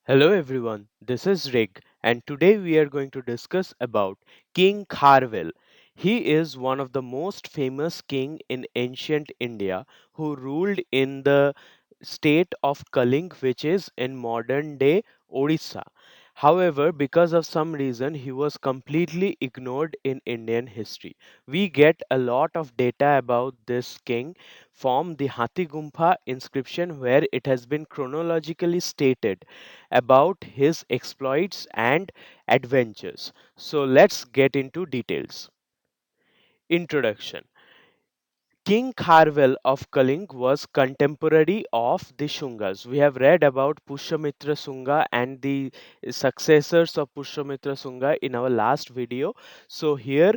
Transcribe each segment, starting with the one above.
Hello everyone, this is Rig and today we are going to discuss about King Kharvel. He is one of the most famous king in ancient India who ruled in the state of Kaling, which is in modern day Odisha. However, because of some reason he was completely ignored in Indian history. We get a lot of data about this king from the Hathigumpha inscription where it has been chronologically stated about his exploits and adventures. So let's get into details. Introduction. King Kharvel of Kaling was contemporary of the Shungas. We have read about Pushyamitra Shunga and the successors of Pushyamitra Shunga in our last video. So here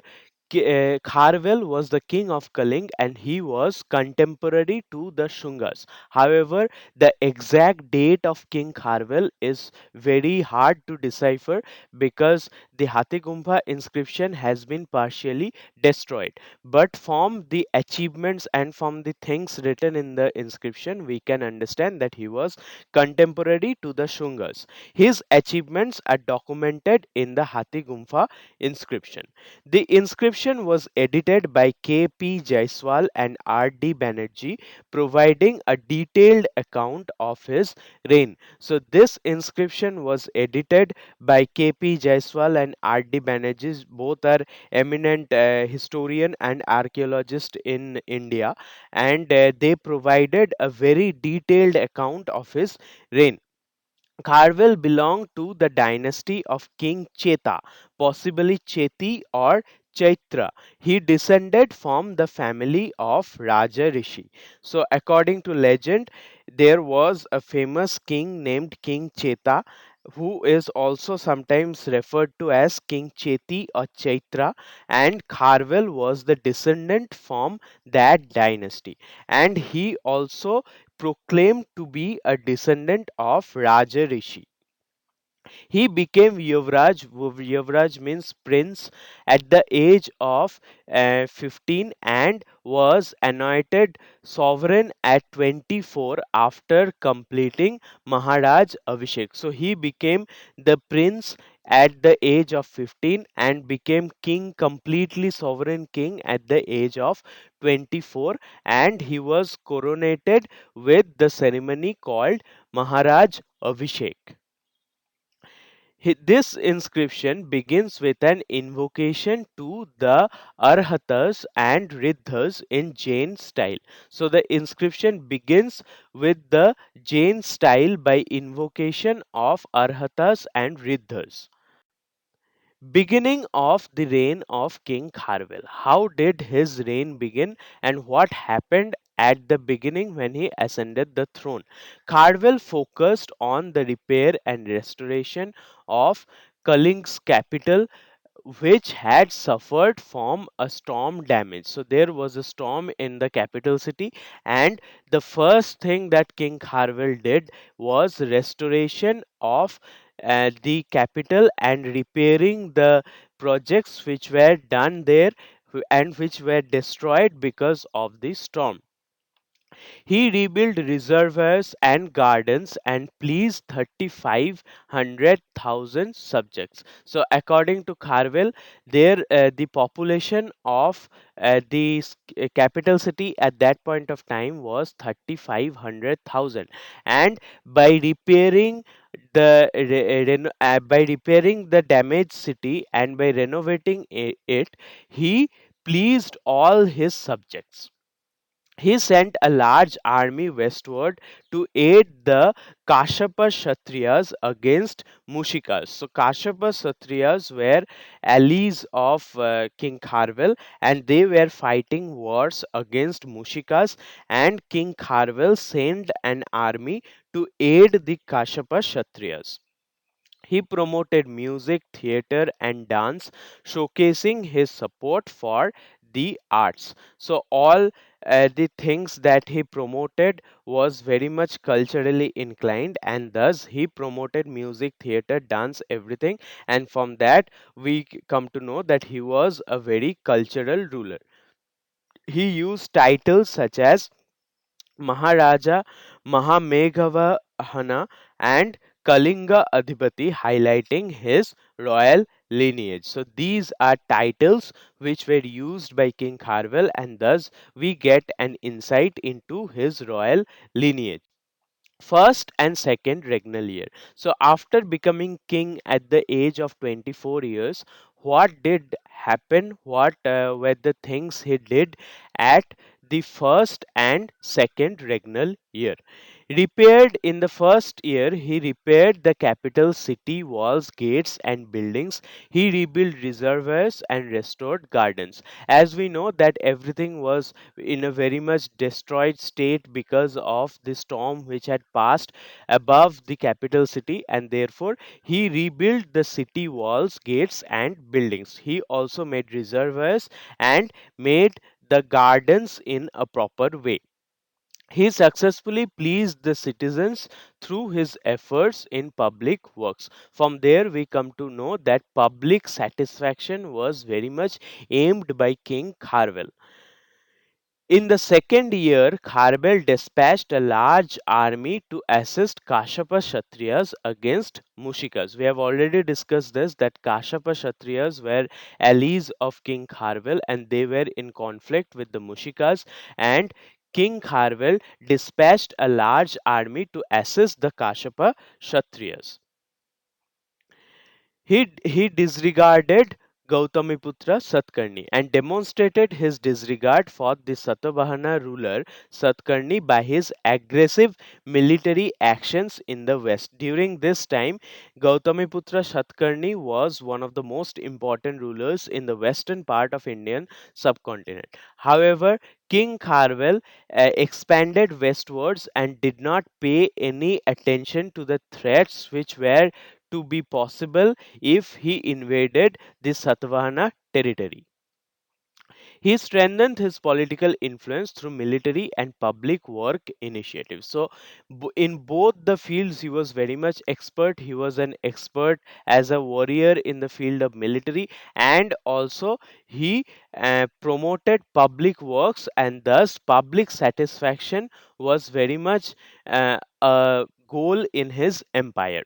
Kharvel was the king of Kaling and he was contemporary to the Shungas. However, the exact date of King Kharvel is very hard to decipher because the Hathigumpha inscription has been partially destroyed. But from the achievements and from the things written in the inscription, we can understand that he was contemporary to the Shungas. His achievements are documented in the Hathigumpha inscription. The inscription was edited by K.P. Jayaswal and R.D. Banerjee, providing a detailed account of his reign. So, this inscription was edited by K.P. Jayaswal and R.D. Banerjee. Both are eminent historian and archaeologist in India, and they provided a very detailed account of his reign. Kharvel belonged to the dynasty of King Cheta, possibly Cheti or Chaitra. He descended from the family of Raja Rishi. So, according to legend, there was a famous king named King Cheta, who is also sometimes referred to as King Cheti or Chaitra, and Kharvel was the descendant from that dynasty. And he also proclaimed to be a descendant of Raja Rishi. He became Yuvraj. Yuvraj means prince at the age of 15 and was anointed sovereign at 24 after completing Maharaj Abhishek. So he became the prince at the age of 15 and became king, completely sovereign king at the age of 24, and he was coronated with the ceremony called Maharaj Abhishek. This inscription begins with an invocation to the Arhatas and Riddhas in Jain style. So the inscription begins with the Jain style by invocation of Arhatas and Riddhas. Beginning of the reign of King Kharvel. How did his reign begin and what happened at the beginning when he ascended the throne? Kharvel focused on the repair and restoration of Kaling's capital, which had suffered from a storm damage. So there was a storm in the capital city, and the first thing that King Kharvel did was restoration of the capital and repairing the projects which were done there and which were destroyed because of the storm. He rebuilt reservoirs and gardens and pleased 3,500,000 subjects. So, according to Kharvel, there the population of capital city at that point of time was 3,500,000, and by repairing by repairing the damaged city and by renovating it, he pleased all his subjects. He sent a large army westward to aid the Kashyapa Kshatriyas against Mushikas. So, Kashyapa Kshatriyas were allies of King Kharvel, and they were fighting wars against Mushikas, and King Kharvel sent an army to aid the Kashyapa Kshatriyas. He promoted music, theater, and dance, showcasing his support for the arts. So, all the things that he promoted was very much culturally inclined, and thus he promoted music, theater, dance, everything. And from that, we come to know that he was a very cultural ruler. He used titles such as Maharaja, Mahameghavahana, and Kalinga Adhipati, highlighting his royal lineage. So these are titles which were used by King Kharvel, and thus we get an insight into his royal lineage. First and second regnal year. So after becoming king at the age of 24 years, what did happen? What were the things he did at the first and second regnal year? Repaired in the first year, he repaired the capital city walls, gates, and buildings. He rebuilt reservoirs and restored gardens. As we know that everything was in a very much destroyed state because of the storm which had passed above the capital city, and therefore he rebuilt the city walls, gates, and buildings. He also made reservoirs and made the gardens in a proper way. He successfully pleased the citizens through his efforts in public works. From there, we come to know that public satisfaction was very much aimed by King Kharvel. In the second year, Kharvel dispatched a large army to assist Kashapa Kshatriyas against Mushikas. We have already discussed this, that Kashapa Kshatriyas were allies of King Kharvel and they were in conflict with the Mushikas, and King Kharvel dispatched a large army to assist the Kashapa Kshatriyas. He disregarded Gautamiputra Satkarni and demonstrated his disregard for the Satavahana ruler Satkarni by his aggressive military actions in the west. During this time, Gautamiputra Satkarni was one of the most important rulers in the western part of Indian subcontinent. However, King Kharvel expanded westwards and did not pay any attention to the threats which were to be possible if he invaded the Satvahana territory. He strengthened his political influence through military and public work initiatives. So, in both the fields, he was very much expert. He was an expert as a warrior in the field of military, and also he promoted public works, and thus public satisfaction was very much a goal in his empire.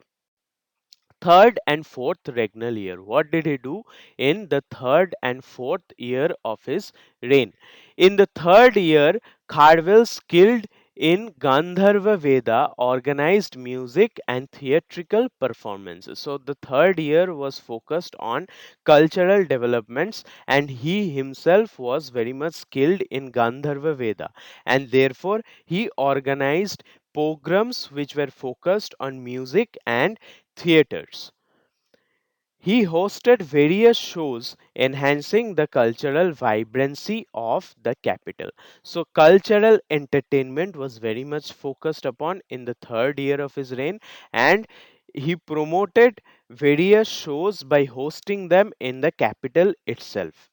Third and fourth regnal year. What did he do in the third and fourth year of his reign? In the third year, Kharvel, skilled in Gandharva Veda, organized music and theatrical performances. So the third year was focused on cultural developments, and he himself was very much skilled in Gandharva Veda, and therefore he organized programs which were focused on music and theaters. He hosted various shows enhancing the cultural vibrancy of the capital. So, cultural entertainment was very much focused upon in the third year of his reign, and he promoted various shows by hosting them in the capital itself.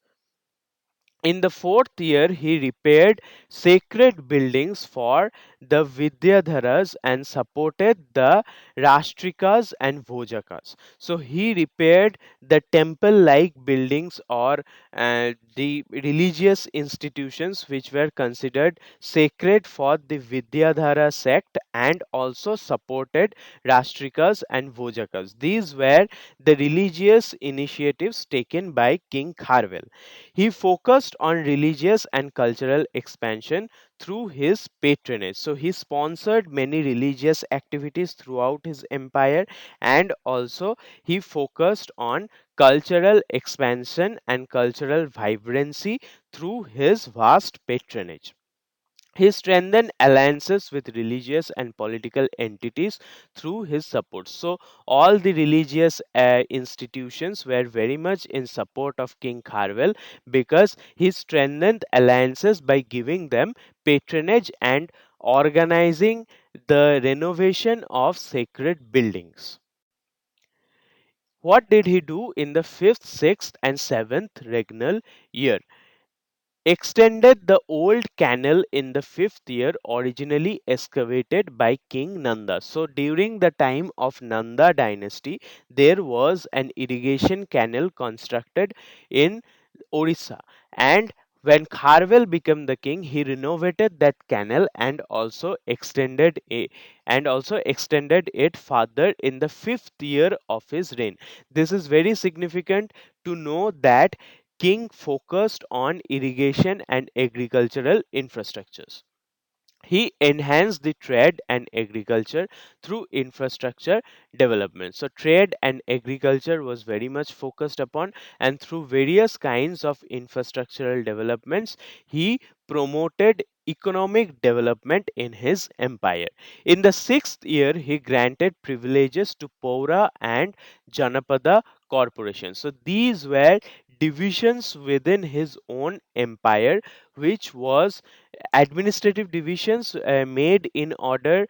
In the fourth year, he repaired sacred buildings for the Vidyadharas and supported the Rashtrikas and Bhojakas. So he repaired the temple-like buildings, or the religious institutions which were considered sacred for the Vidyadhara sect, and also supported Rashtrikas and Bhojakas. These were the religious initiatives taken by King Kharvel. He focused on religious and cultural expansion through his patronage. So he sponsored many religious activities throughout his empire, and also he focused on cultural expansion and cultural vibrancy through his vast patronage. He strengthened alliances with religious and political entities through his support. So, all the religious institutions were very much in support of King Kharvel, because he strengthened alliances by giving them patronage and organizing the renovation of sacred buildings. What did he do in the fifth, sixth, and seventh regnal year? Extended the old canal in the fifth year, originally excavated by King Nanda. So during the time of Nanda dynasty, there was an irrigation canal constructed in Orissa, and When Kharvel became the king, he renovated that canal and also extended it further in the fifth year of his reign. This is very significant to know that king focused on irrigation and agricultural infrastructures. He enhanced the trade and agriculture through infrastructure development. So trade and agriculture was very much focused upon, and through various kinds of infrastructural developments he promoted economic development in his empire. In the sixth year he granted privileges to Paura and Janapada corporations. So these were divisions within his own empire, which was administrative divisions made in order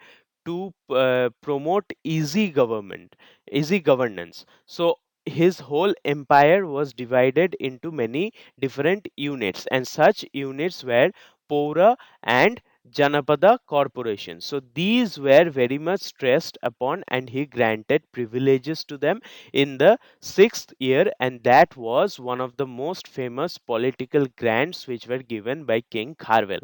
to promote easy governance. So his whole empire was divided into many different units, and such units were Pora and Janapada corporations. So these were very much stressed upon, and he granted privileges to them in the sixth year, and that was one of the most famous political grants which were given by King Kharvel.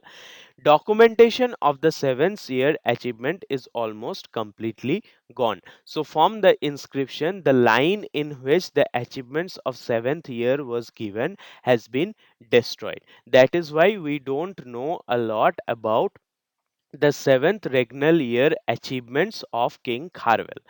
Documentation of the seventh year achievement is almost completely gone. So from the inscription, the line in which the achievements of seventh year was given has been destroyed. That is why we don't know a lot about the seventh regnal year achievements of King Kharvel.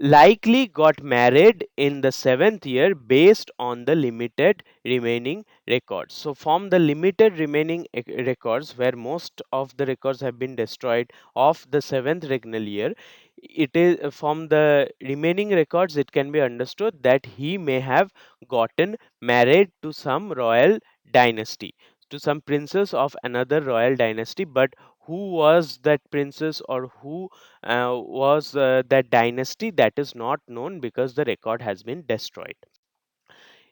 Likely got married in the seventh year based on the limited remaining records. So, from the limited remaining records, where most of the records have been destroyed of the seventh regnal year, it is from the remaining records, it can be understood that he may have gotten married to some royal dynasty, to some princess of another royal dynasty. But who was that princess, or who was that dynasty, that is not known because the record has been destroyed.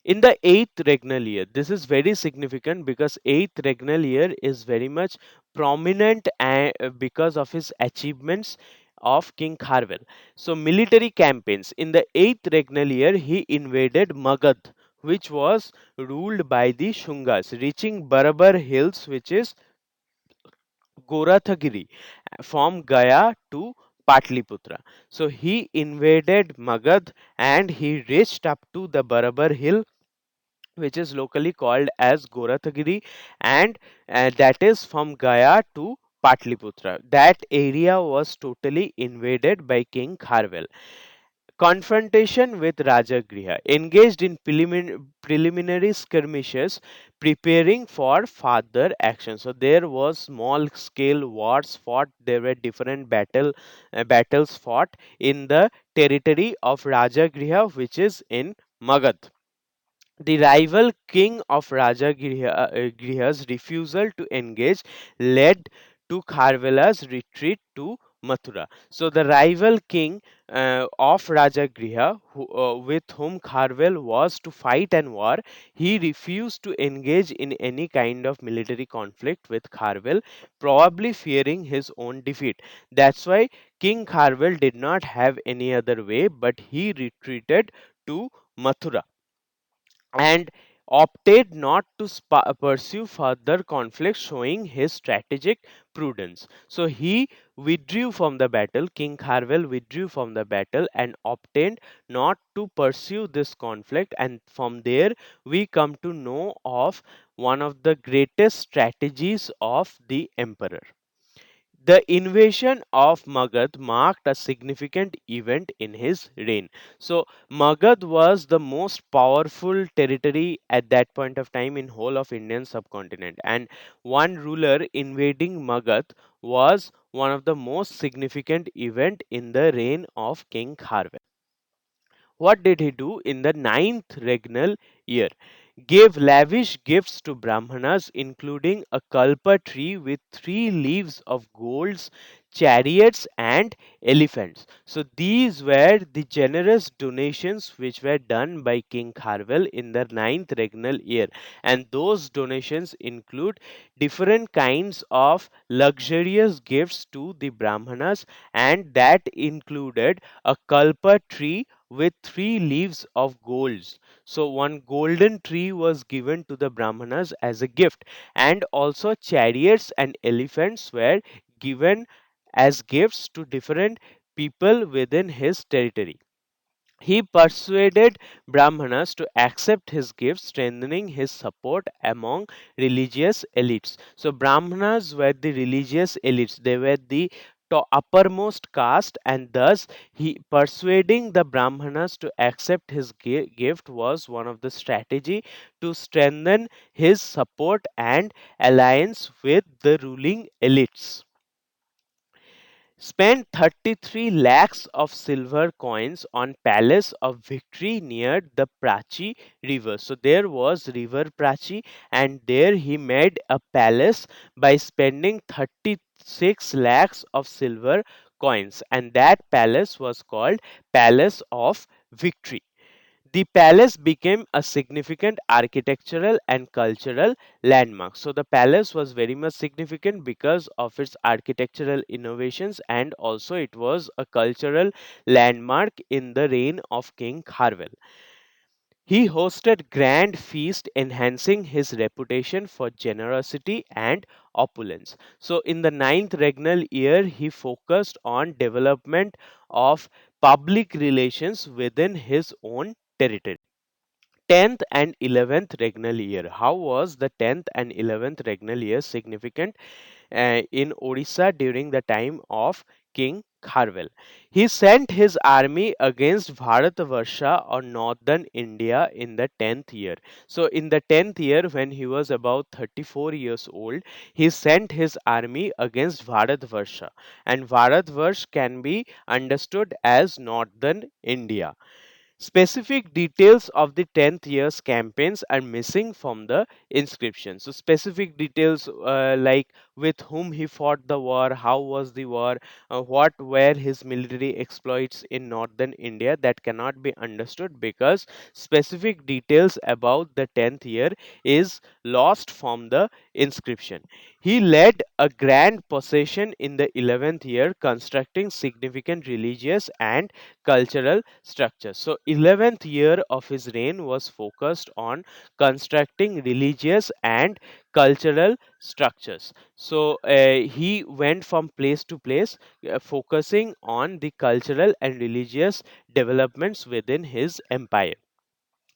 In the eighth regnal year, this is very significant because eighth regnal year is very much prominent because of his achievements of King Kharvel. So military campaigns in the eighth regnal year, he invaded Magad, which was ruled by the Shungas, reaching Barabar Hills, which is Gorathagiri, from Gaya to Patliputra. So he invaded Magad and he reached up to the Barabar hill, which is locally called as Gorathagiri, and that is from Gaya to Patliputra. That area was totally invaded by King Kharvel. Confrontation with Rajagriha, engaged in preliminary skirmishes, preparing for further action. So there was small scale wars fought. There were different battles fought in the territory of Rajagriha, which is in Magad. The rival king of Griha's refusal to engage led to Kharvela's retreat to Mathura. So the rival king of Rajagriha, with whom Kharvel was to fight and war, he refused to engage in any kind of military conflict with Kharvel, probably fearing his own defeat. That's why King Kharvel did not have any other way, but he retreated to Mathura and opted not to pursue further conflict, showing his strategic prudence. So he withdrew from the battle. King Kharvel withdrew from the battle and obtained not to pursue this conflict. And from there, we come to know of one of the greatest strategies of the emperor. The invasion of Magad marked a significant event in his reign. So Magad was the most powerful territory at that point of time in whole of Indian subcontinent, and one ruler invading Magad was one of the most significant event in the reign of King Kharve. What did he do in the ninth regnal year? Gave lavish gifts to Brahmanas, including a kalpa tree with 3 leaves of golds, chariots, and elephants. So these were the generous donations which were done by King Kharvel in the ninth regnal year. And those donations include different kinds of luxurious gifts to the Brahmanas, and that included a kalpa tree with 3 leaves of golds. So one golden tree was given to the Brahmanas as a gift, and also chariots and elephants were given as gifts to different people within his territory. He persuaded Brahmanas to accept his gifts, strengthening his support among religious elites. So, Brahmanas were the religious elites, they were the uppermost caste, and thus he persuading the Brahmanas to accept his gift was one of the strategy to strengthen his support and alliance with the ruling elites. Spent 33 lakhs of silver coins on Palace of Victory near the Prachi river. So there was river Prachi, and there he made a palace by spending 36 lakhs of silver coins, and that palace was called Palace of Victory. The palace became a significant architectural and cultural landmark. So the palace was very much significant because of its architectural innovations, and also it was a cultural landmark in the reign of King Kharvel. He hosted grand feast enhancing his reputation for generosity and opulence. So in the ninth regnal year he focused on development of public relations within his own territory. 10th and 11th regnal year. How was the 10th and 11th regnal year significant in Odisha during the time of King Kharvel? He sent his army against Bharatvarsha or northern India in the 10th year. So, in the 10th year, when he was about 34 years old, he sent his army against Bharatvarsha. And Bharatvarsh can be understood as northern India. Specific details of the 10th year's campaigns are missing from the inscription. So, specific details like with whom he fought the war, how was the war, what were his military exploits in northern India, that cannot be understood because specific details about the 10th year is lost from the inscription. He led a grand procession in the 11th year, constructing significant religious and cultural structures. So 11th year of his reign was focused on constructing religious and cultural structures. So he went from place to place, focusing on the cultural and religious developments within his empire.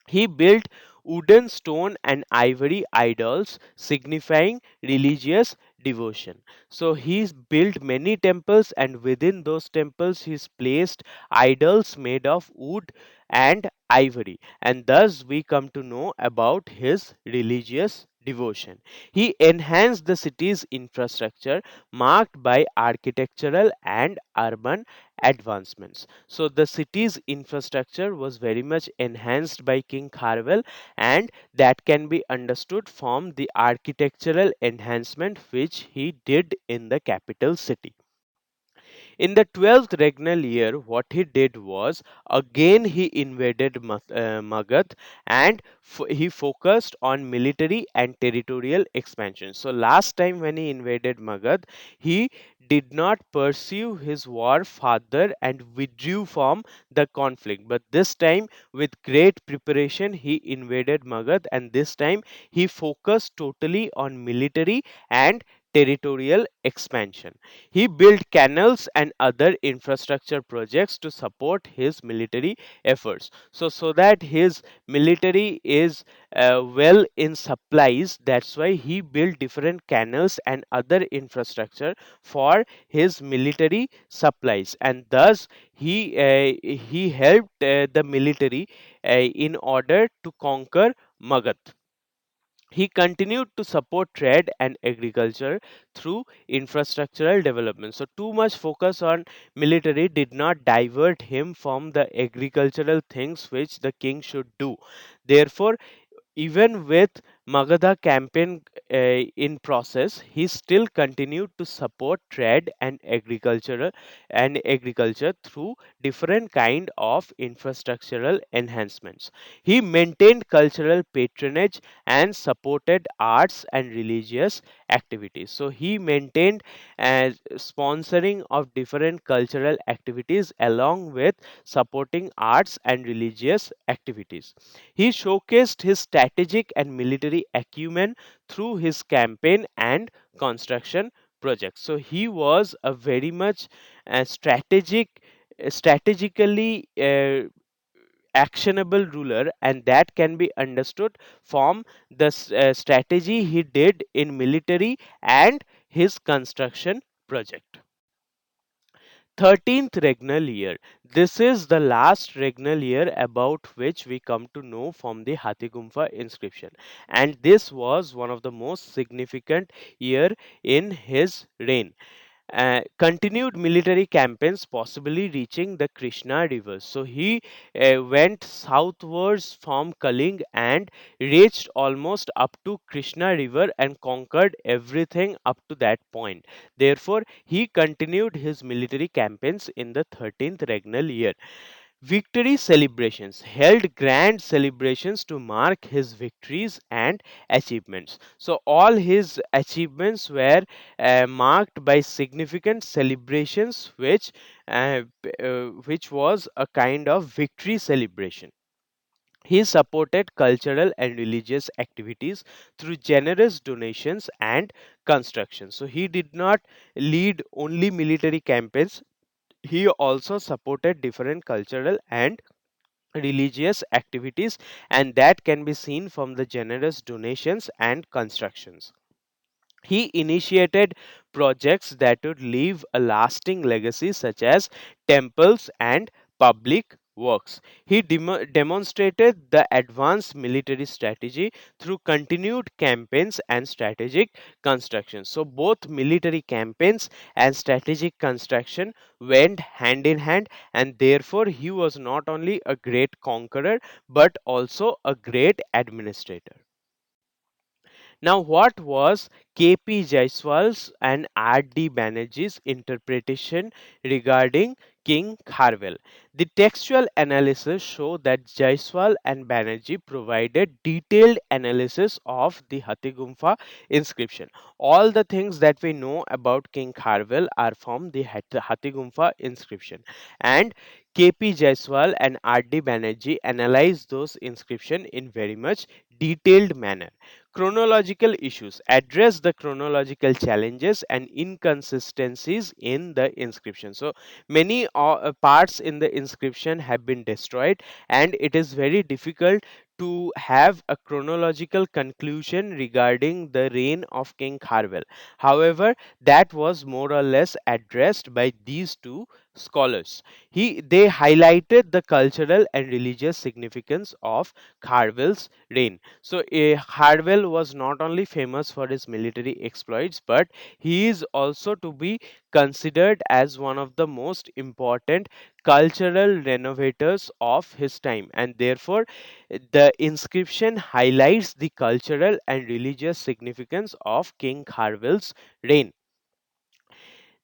He built wooden, stone, and ivory idols signifying religious devotion. So he's built many temples, and within those temples, he's placed idols made of wood and ivory. And thus, we come to know about his religious devotion. He enhanced the city's infrastructure, marked by architectural and urban advancements. So the city's infrastructure was very much enhanced by King Kharvel, and that can be understood from the architectural enhancement which he did in the capital city. In the 12th regnal year, what he did was again he invaded Magad, and he focused on military and territorial expansion. So, last time when he invaded Magad, he did not pursue his war further and withdrew from the conflict. But this time, with great preparation, he invaded Magad, and this time he focused totally on military and territorial expansion. He built canals and other infrastructure projects to support his military efforts. So that his military is well in supplies, that's why he built different canals and other infrastructure for his military supplies, and thus he helped the military in order to conquer Magadh. He continued to support trade and agriculture through infrastructural development. So, too much focus on military did not divert him from the agricultural things which the king should do. Therefore, even with Magadha campaign in process, he still continued to support trade and agriculture through different kind of infrastructural enhancements. He maintained cultural patronage and supported arts and religious activities. So he maintained sponsoring of different cultural activities along with supporting arts and religious activities. He showcased his strategic and military acumen through his campaign and construction projects. So he was a very much strategically actionable ruler, and that can be understood from the strategy he did in military and his construction project. 13th regnal year. This is the last regnal year about which we come to know from the Hathigumpha inscription. And this was one of the most significant year in his reign. Continued military campaigns, possibly reaching the Krishna River. So he went southwards from Kaling and reached almost up to Krishna River and conquered everything up to that point. Therefore, he continued his military campaigns in the 13th regnal year. Victory celebrations held grand celebrations to mark his victories and achievements. So, all his achievements were marked by significant celebrations, which was a kind of victory celebration. He supported cultural and religious activities through generous donations and construction. So, he did not lead only military campaigns, he also supported different cultural and religious activities, and that can be seen from the generous donations and constructions. He initiated projects that would leave a lasting legacy, such as temples and public works. He demonstrated the advanced military strategy through continued campaigns and strategic construction. So, both military campaigns and strategic construction went hand in hand, and therefore, he was not only a great conqueror but also a great administrator. Now, what was KP Jaiswal's and R.D. Banerjee's interpretation regarding King Kharvel? The textual analysis show that Jaiswal and Banerjee provided detailed analysis of the Hathigumpha inscription. All the things that we know about King Kharvel are from the Hathigumpha inscription, and KP Jaiswal and R.D. Banerjee analyzed those inscription in very much detailed manner. Chronological issues address the chronological challenges and inconsistencies in the inscription. So many parts in the inscription have been destroyed, and it is very difficult to have a chronological conclusion regarding the reign of King Kharvel. However, that was more or less addressed by these two scholars. They highlighted the cultural and religious significance of Kharvel's reign. So Hardwell was not only famous for his military exploits, but he is also to be considered as one of the most important cultural renovators of his time, and therefore the inscription highlights the cultural and religious significance of King Harwell's reign.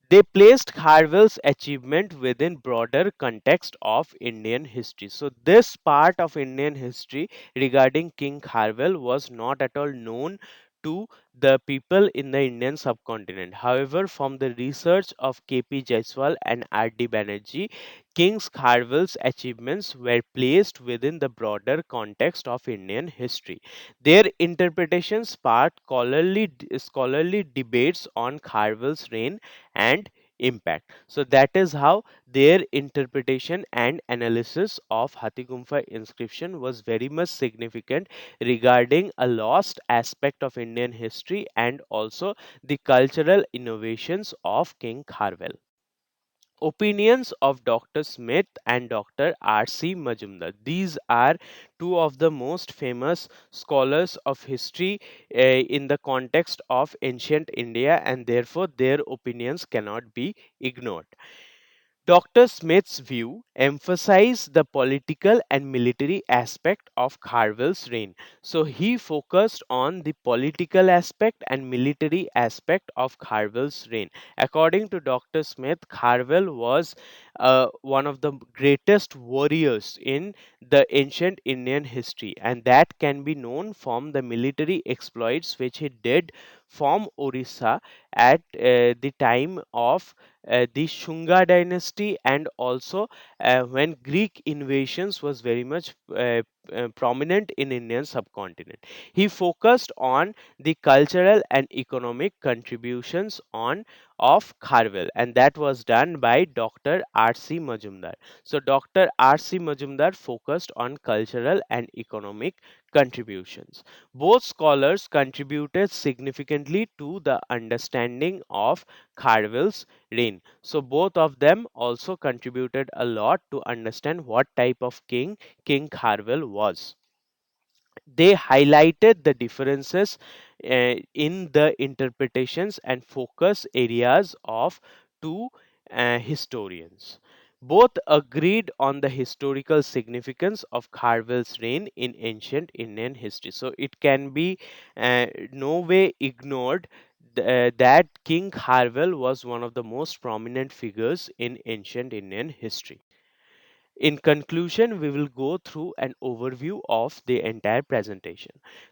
They placed Kharwell's achievement within broader context of Indian history. So this part of Indian history regarding King Kharwell was not at all known to the people in the Indian subcontinent. However, from the research of KP Jaiswal and RD Banerjee, King Kharwell's achievements were placed within the broader context of Indian history. Their interpretations sparked scholarly debates on Kharwell's reign and impact. So that is how their interpretation and analysis of Hathigumpha inscription was very much significant regarding a lost aspect of Indian history and also the cultural innovations of King Kharvel. Opinions of Dr. Smith and Dr. R.C. Majumdar. These are two of the most famous scholars of history in the context of ancient India, and therefore their opinions cannot be ignored. Dr. Smith's view emphasized the political and military aspect of Kharvel's reign. So he focused on the political aspect and military aspect of Kharvel's reign. According to Dr. Smith, Kharvel was one of the greatest warriors in the ancient Indian history, and that can be known from the military exploits which he did from Orissa at the time of the Shunga dynasty, and also when Greek invasions was very much prominent in Indian subcontinent. He focused on the cultural and economic contributions on of Kharvel, and that was done by Dr. R.C. Majumdar. So Dr. R.C. Majumdar focused on cultural and economic contributions. Both scholars contributed significantly to the understanding of Kharvel's reign. So both of them also contributed a lot to understand what type of King Kharvel was. They highlighted the differences in the interpretations and focus areas of two historians. Both agreed on the historical significance of Kharvel's reign in ancient Indian history. So it can be no way ignored that King Kharvel was one of the most prominent figures in ancient Indian history. In conclusion, we will go through an overview of the entire presentation.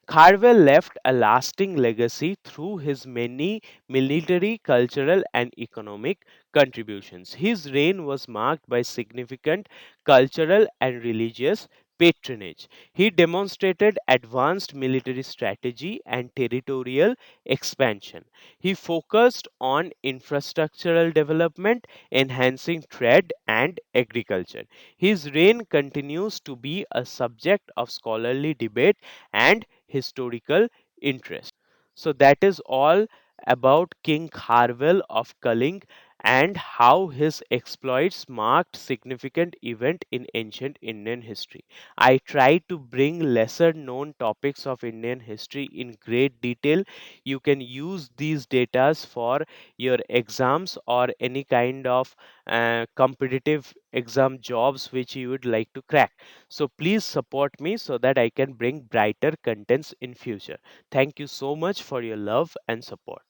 Kharwell left a lasting legacy through his many military, cultural, and economic contributions. His reign was marked by significant cultural and religious patronage. He demonstrated advanced military strategy and territorial expansion. He focused on infrastructural development, enhancing trade and agriculture. His reign continues to be a subject of scholarly debate and historical interest. So, that is all about King Kharvel of Kaling and how his exploits marked significant event in ancient Indian history. I try to bring lesser known topics of Indian history in great detail. You can use these datas for your exams or any kind of competitive exam jobs which you would like to crack. So please support me so that I can bring brighter contents in future. Thank you so much for your love and support.